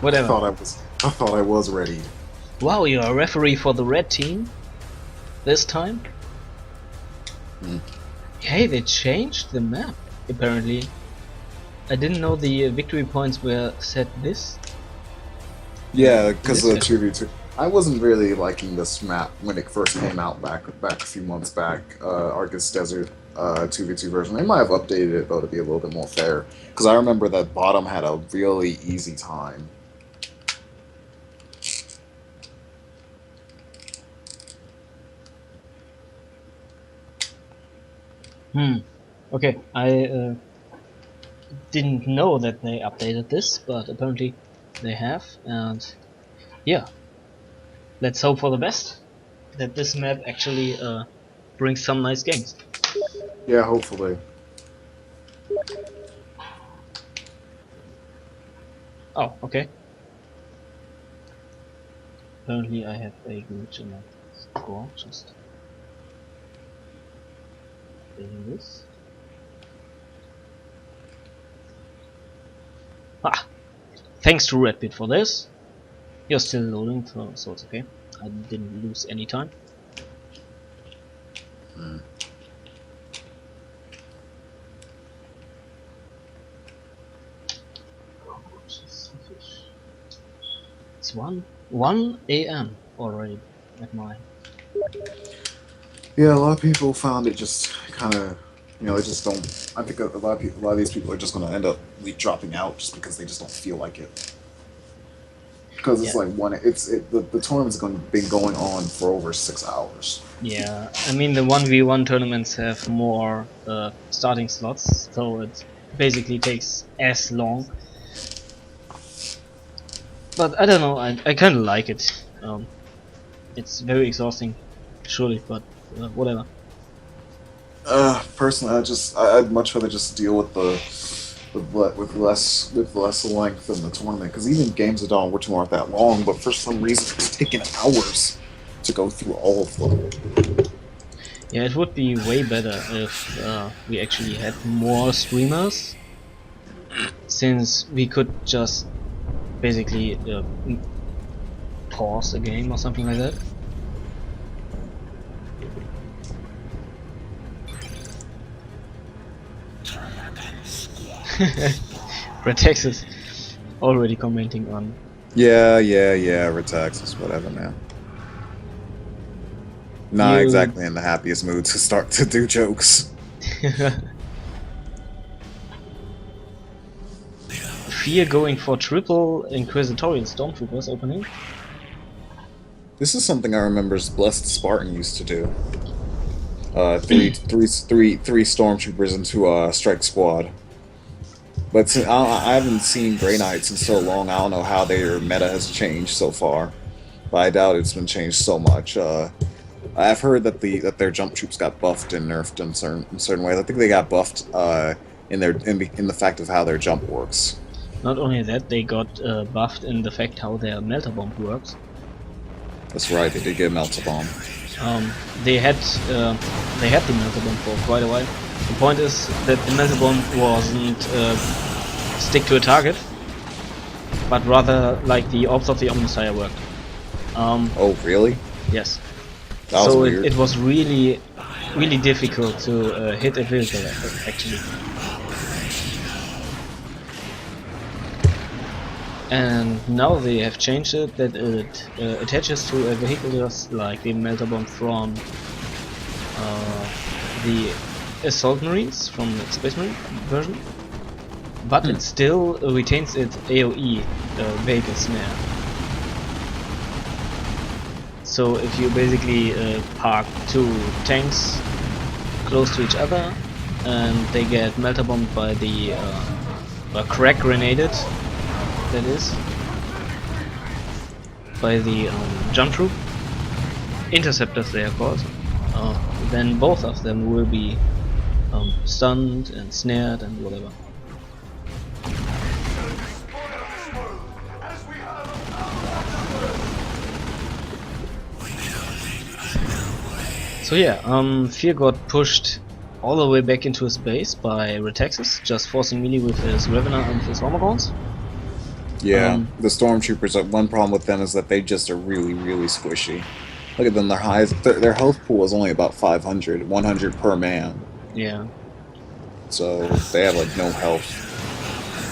Whatever. I thought I was ready. Wow, you're a referee for the red team this time? Hey, they changed the map, apparently. I didn't know the victory points were set this. Yeah, because of the 2v2. I wasn't really liking this map when it first came out back a few months back. Argus Desert 2v2 version. They might have updated it though to be a little bit more fair. Because I remember that bottom had a really easy time. Okay, I didn't know that they updated this, but apparently they have, and yeah, let's hope for the best, that this map actually brings some nice games. Yeah, hopefully. Oh, okay. Apparently I have a glitch in my score, just doing this. Ah! Thanks to Redbit for this. You're still loading, so it's okay. I didn't lose any time. It's 1 AM already at mine. Yeah, a lot of people found it just kind of, you know, they just don't. I think a lot of these people are just going to end up dropping out just because they just don't feel like it. Because it's like the tournament's been going on for over 6 hours. Yeah, I mean the 1v1 tournaments have more starting slots, so it basically takes as long. But I don't know, I kind of like it. It's very exhausting, surely, but whatever. Personally, I'd much rather just deal with with less length in the tournament, because even games of Dawn, which aren't that long, but for some reason it's taken hours to go through all of them. Yeah, it would be way better if we actually had more streamers, since we could just basically pause a game or something like that. Rataxas already commenting on. Yeah, Rataxas, whatever, man. Not exactly in the happiest mood to start to do jokes. Fear going for triple Inquisitorial Stormtroopers opening. This is something I remember Blessed Spartan used to do. Three Stormtroopers into a strike squad. But I haven't seen Grey Knights in so long. I don't know how their meta has changed so far, but I doubt it's been changed so much. I've heard that their jump troops got buffed and nerfed in certain ways. I think they got buffed in the fact of how their jump works. Not only that, they got buffed in the fact how their melter bomb works. That's right, they did get melter bomb. They had the melter bomb for quite a while. The point is that the melter bomb wasn't stick to a target, but rather like the orbs of the Omnissiah worked. Oh really? Yes. That was weird. It was really difficult to hit a vehicle actually. And now they have changed it that it attaches to a vehicle just like the melter bomb from the Assault Marines from the Space Marine version, but it still retains its AoE vehicle snare. So if you basically park two tanks close to each other and they get melter bombed by the crack grenaded, that is, by the jump troop interceptors they are called, then both of them will be stunned and snared and whatever. So yeah, Fear got pushed all the way back into his base by Rataxas, just forcing melee with his Revenant and his Hormagaunts. Yeah, the stormtroopers. One problem with them is that they just are really, really squishy. Look at them; their health pool is only about 500, 100 per man. Yeah. So they have like no health.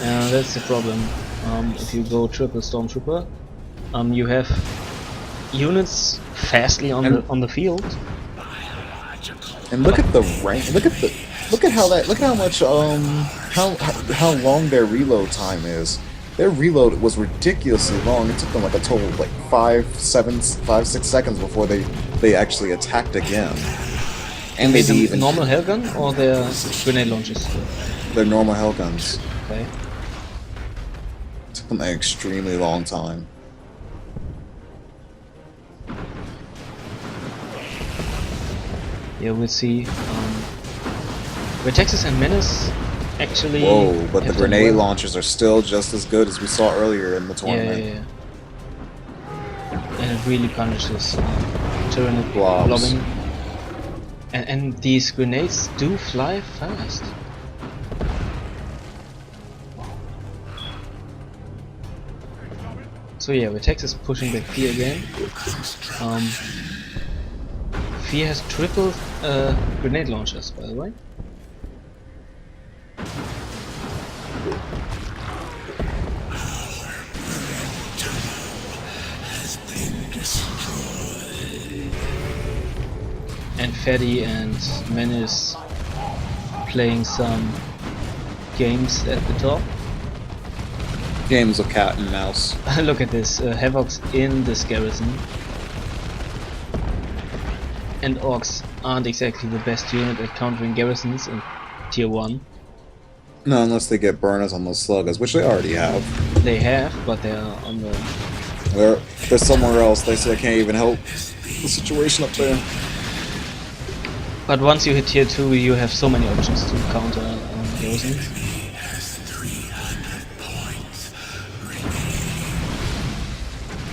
That's the problem. If you go triple stormtrooper, you have units fastly on the field. And look at the rank. Look at how much how long their reload time is. Their reload was ridiculously long. It took them like a total of like 5-6 seconds before they actually attacked again. And they even normal hellgun or their grenade launchers? Their normal hellguns. Okay. It took them an extremely long time. Yeah, we'll see. Rataxas and Manisz actually. Whoa, but the grenade launchers are still just as good as we saw earlier in the tournament. Yeah. And it really punishes Tyranid blobs. Blobbing. And these grenades do fly fast. So yeah, Rataxas pushing back PhatE again. PhatE has triple grenade launchers, by the way. And PhatE and Manisz playing some games at the top. Games of cat and mouse. Look at this, Havoc's in this garrison. And Orcs aren't exactly the best unit at countering garrisons in tier 1. No, unless they get burners on those sluggers, which they already have. They have, but they're on the... They're somewhere else. They say they can't even help the situation up there. But once you hit tier 2, you have so many options to counter garrisons.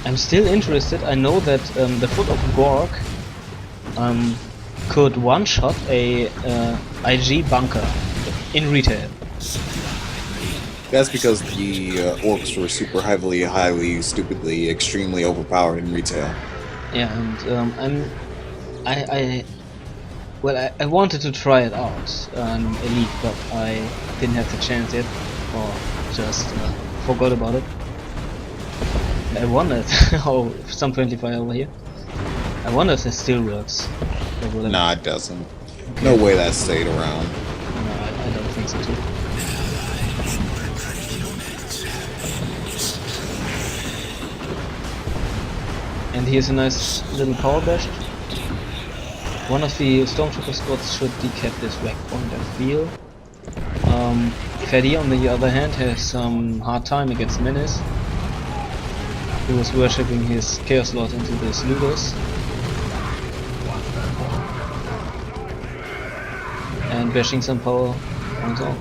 I'm still interested. I know that the Foot of Gork could one-shot a IG bunker in retail. That's because the orcs were super highly, stupidly, extremely overpowered in retail. Yeah, and I wanted to try it out on Elite, but I didn't have the chance yet, or just forgot about it. I wondered, oh, some 25 over here. I wonder if this still works. Nah, it doesn't. Okay. No way that stayed around. No, I don't think so too. And here's a nice little power bash. One of the stormtrooper squads should decap this wreck point, I feel. PhatE on the other hand has some hard time against Manisz, who was worshipping his Chaos Lord into this Ludus. And bashing some power on his own.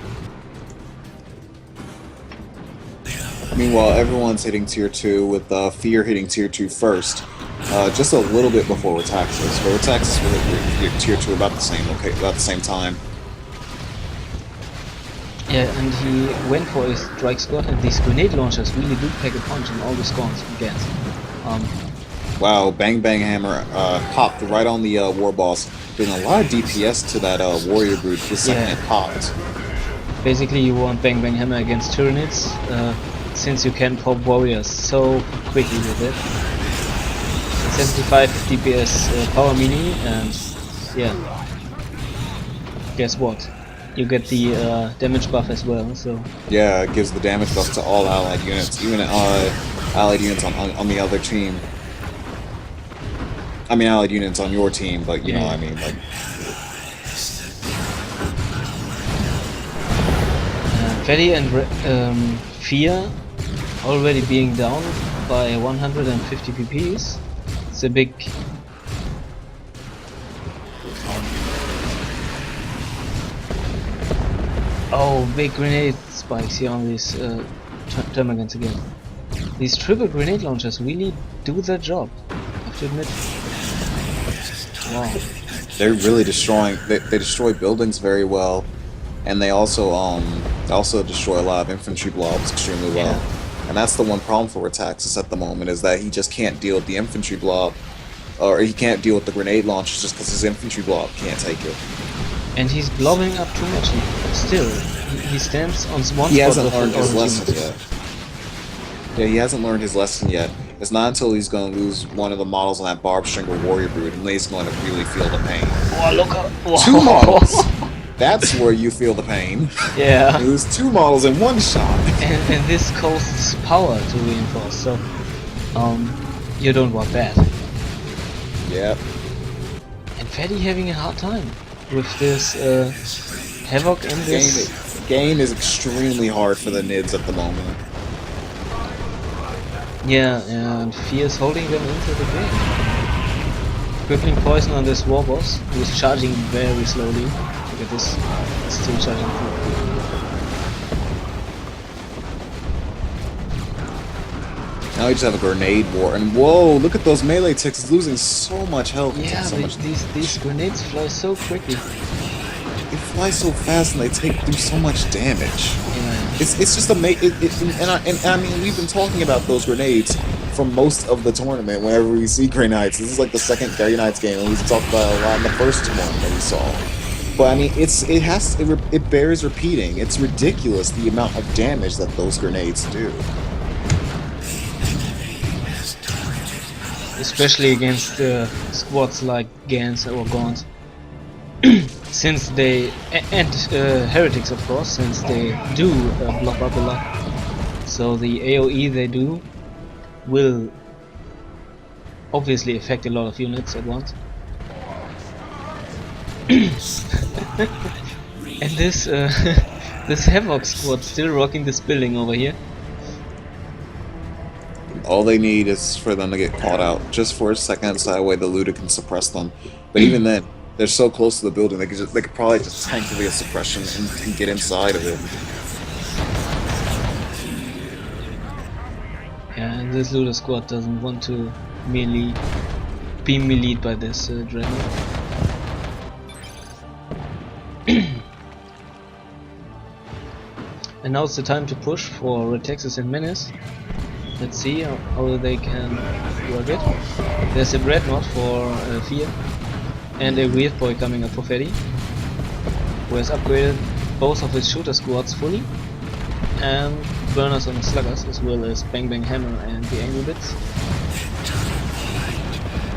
Meanwhile, everyone's hitting tier 2 with Fear hitting tier 2 first. Just a little bit before Rataxas. But Rataxas will hit tier 2 about the same time. Yeah, and he went for his strike squad, and these grenade launchers really do pack a punch in all the squads against. Wow, Bang Bang Hammer popped right on the Warboss, doing a lot of DPS to that Warrior Brute the second it popped. Basically, you want Bang Bang Hammer against Tyranids, since you can pop Warriors so quickly with it. 75 DPS power mini, and yeah, guess what? You get the damage buff as well, so... Yeah, it gives the damage buff to all allied units, even allied units on the other team. I mean allied units on your team, but you know what I mean, like... PhatE and Fear already being down by 150 PPs. It's a big... Oh, big grenade spikes here on these termagants again. These triple grenade launchers really do their job, I have to admit. Wow. They're really destroying. They destroy buildings very well, and they also destroy a lot of infantry blobs extremely well. And that's the one problem for Rataxas at the moment, is that he just can't deal with the infantry blob, or he can't deal with the grenade launches just because his infantry blob can't take it. And he's blobbing up too much. Still, he stands on one He spot. hasn't learned his lesson yet. Yeah, he hasn't learned his lesson yet. It's not until he's going to lose one of the models on that Barb Stringer Warrior Brood, and then he's going to really feel the pain. Oh, look up. 2 models! That's where you feel the pain. Yeah. You lose 2 models in 1 shot. And this costs power to reinforce, so you don't want that. Yep. And PhatE having a hard time with this Havoc and this... Game is extremely hard for the Nids at the moment. Yeah, and Fear is holding them into the game. Crippling poison on this Warboss, who is charging very slowly. Look at this, it's still charging through. Now we just have a grenade war, and whoa, look at those melee ticks, it's losing so much health. Yeah, so much these grenades fly so quickly. They fly so fast and they do so much damage. Yeah. It's just amazing. And I mean, we've been talking about those grenades for most of the tournament. Whenever we see Grey Knights, this is like the second Grey Knights game, and we've talked about it a lot in the first one that we saw. But I mean, it bears repeating. It's ridiculous the amount of damage that those grenades do. Especially against squads like Gans or Gaunt. Since they, and Heretics of course, since they do block up a lot. So the AoE they do will obviously affect a lot of units at once. And this this Havoc squad still rocking this building over here. All they need is for them to get caught out just for a second, so that way the looter can suppress them. But even then, they're so close to the building, they could probably just tank the suppression and get inside of it. Yeah, and this looter squad doesn't want to merely be meleeed by this dragon. And now it's the time to push for Rataxas and Manisz. Let's see how they can work it. There's a Dreadnought for Fear, and a Weird Boy coming up for PhatE, who has upgraded both of his shooter squads fully, and burners on the sluggers, as well as Bang Bang Hammer and the Angry Bits.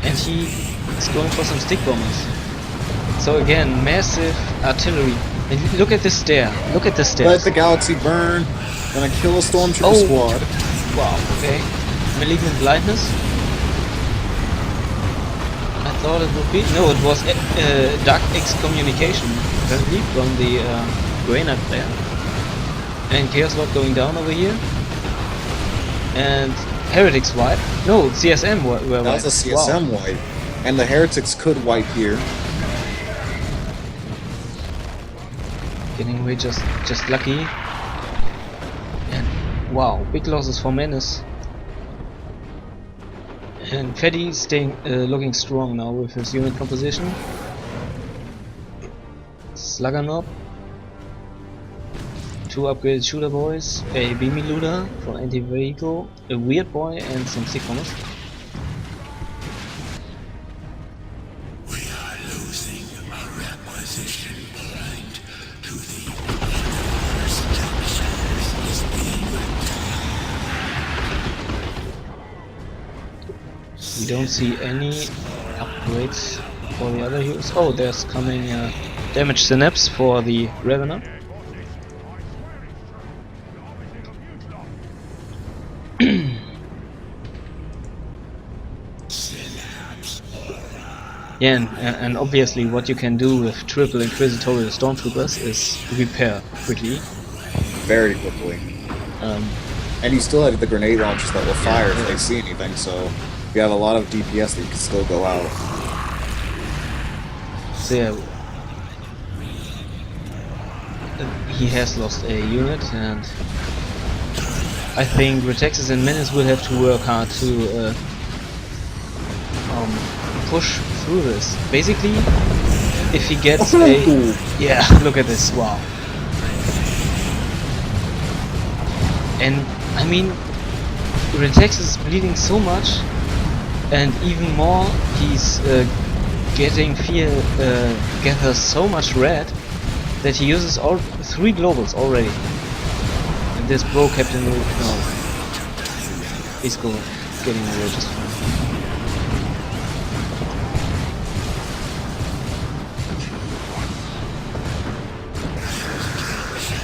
And he is going for some stick bombers. So again, massive artillery. And look at this stair. Look at the stairs. Let the galaxy burn. Gonna kill a stormtrooper squad. Wow. Okay. Malignant blindness. I thought it would be. No, it was dark excommunication, apparently, from the Grey Knight player. And Chaos Lord going down over here. And Heretics wipe. No, CSM were wipe. That was a CSM wipe. And the Heretics could wipe here. Getting away just lucky. And wow, big losses for Manisz. And PhatE staying looking strong now with his unit composition. Slugger Knob, 2 upgraded shooter boys, a beamy looter for anti-vehicle, a weird boy, and some stick bombers. We don't see any upgrades for the other heroes. Oh, there's coming damage synapse for the Revener. Yeah, and obviously what you can do with triple Inquisitorial Stormtroopers is repair quickly. Very quickly. And you still have the grenade launchers that will fire if they see anything, so you have a lot of DPS that you can still go out. So yeah, he has lost a unit, and I think Rataxas and Manisz will have to work hard to push through this. Basically, if he gets a... Yeah, look at this, wow. And I mean, Rataxas is bleeding so much, and even more, he's getting fear gathers so much red that he uses all 3 globals already. And this bro captain will he's getting away just fine.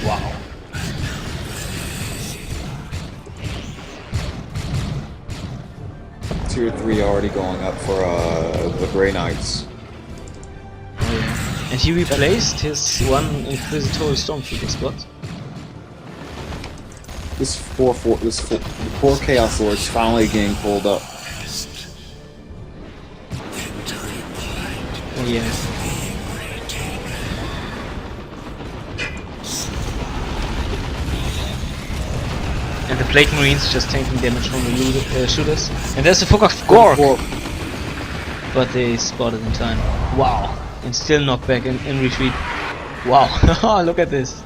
Wow. Tier 3 already going up for the Grey Knights. Oh, yeah. And he replaced his one Inquisitorial Stormtrooper squad. This 4 Chaos Lords finally getting pulled up. Oh, yeah. And the Plague Marines just taking damage from the shooters. And there's the Fog of Gork! But they spotted in time. Wow! And still knocked back in retreat. Wow! Look at this!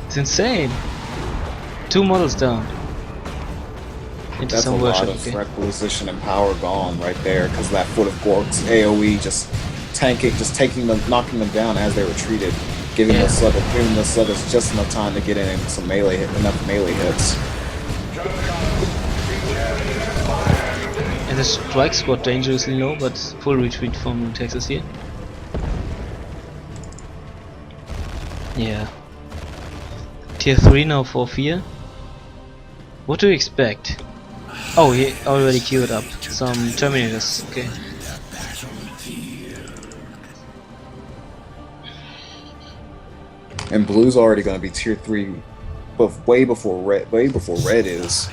It's insane! 2 models down. Into That's some a worship. lot of requisition and power gone right there, because that Foot of Gork's AoE just knocking them down as they retreated, giving the Sluggers just enough time to get in some enough melee hits. And the strike squad dangerously low, but full retreat from Texas here. Yeah. Tier 3 now for fear. What do you expect? Oh, he already queued up some Terminators. Okay. And Blue's already going to be tier 3, but way before Red is.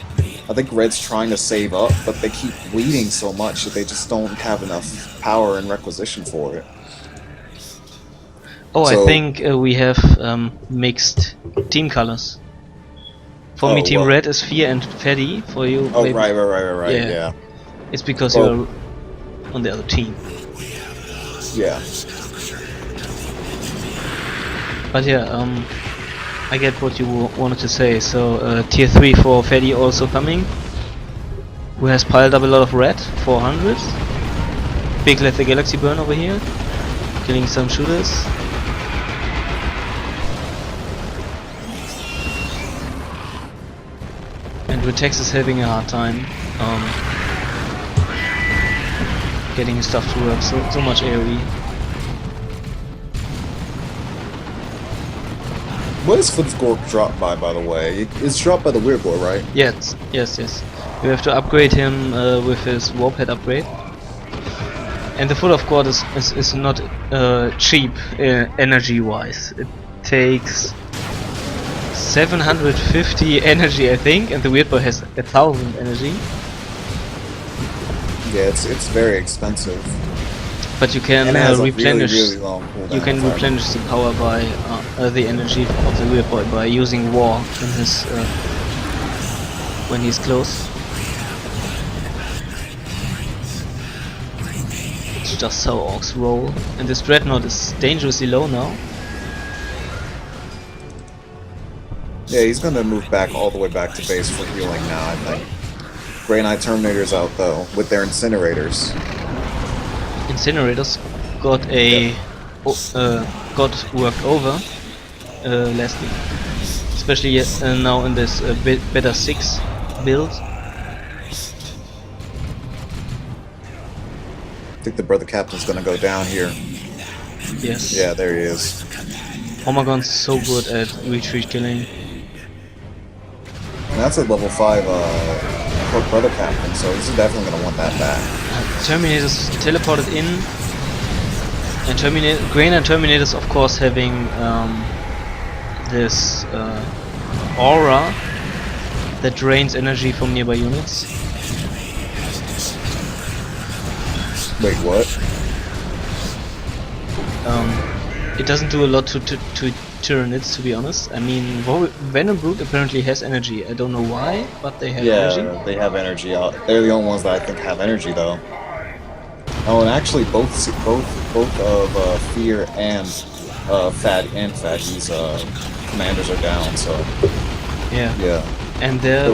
I think Red's trying to save up, but they keep bleeding so much that they just don't have enough power and requisition for it. Oh, So, I think we have mixed team colors. For me, Team Red is Fear and PhatE. For you, oh, maybe. right, yeah. It's because you're on the other team. Yeah. But yeah, I get what you wanted to say. So tier 3 for PhatE also coming, who has piled up a lot of red, 400. Big Let the Galaxy Burn over here, killing some shooters. And Rataxas is having a hard time getting his stuff to work, so much AoE. What is Foot of Gork dropped by the way? It's dropped by the Weird Boy, right? Yes. You have to upgrade him with his Warphead upgrade. And the Foot of Gork is not cheap energy-wise. It takes 750 energy, I think, and the Weird Boy has 1000 energy. Yeah, it's very expensive. But you can replenish. Really long cooldown. You can replenish the power by the energy of the Weird Boy by using War in his when he's close. It's just how orcs roll, and this Dreadnought is dangerously low now. Yeah, he's gonna move back all the way back to base for healing now, I think. Grey Knight Terminator's out though, with their incinerators. Incinerators got got worked over lastly, especially now in this beta 6 build. I think the Brother Captain's gonna go down here. Yes. Yeah, there he is. Omegon's so good at retreat killing. And that's a level 5 Brother Captain, so he's definitely gonna want that back. Terminators teleported in, and Grey Knight Terminators, of course, having this aura that drains energy from nearby units. Wait, what? It doesn't do a lot to Tyranids, to be honest. I mean, Venom Brute apparently has energy. I don't know why, but they have energy. Yeah, they have energy out. They're the only ones that I think have energy, though. Oh, and actually, both of Fear and PhatE's commanders are down. So yeah. And there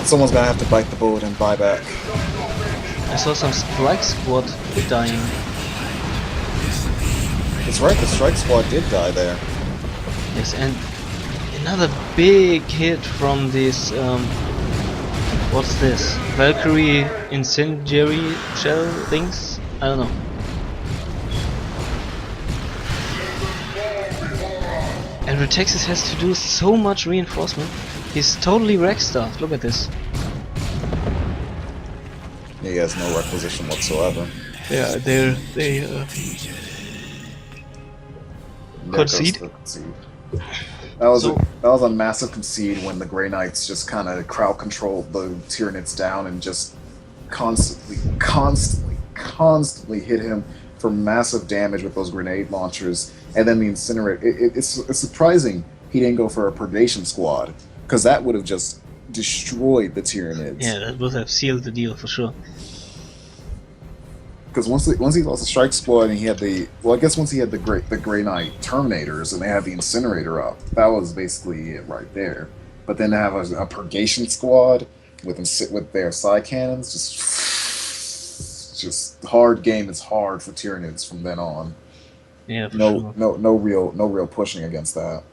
someone's gonna have to bite the bullet and buy back. I saw some strike squad dying. That's right, the strike squad did die there. Yes, and another big hit from this, what's this? Valkyrie incendiary shell things? I don't know. And Rataxas has to do so much reinforcement. He's totally wreck-stuffed, look at this. He has no requisition whatsoever. Yeah, they concede. That was a massive concede when the Grey Knights just kind of crowd controlled the Tyranids down and just constantly hit him for massive damage with those grenade launchers, and then the incinerator. It's surprising he didn't go for a purgation squad, because that would have just destroyed the Tyranids. Yeah, that would have sealed the deal for sure. Because once he lost the strike squad and he had once he had the Grey Knight Terminators and they had the incinerator up, that was basically it right there. But then to have a purgation squad with their side cannons, just hard game is hard for Tyranids from then on. Yeah, for sure. No real pushing against that.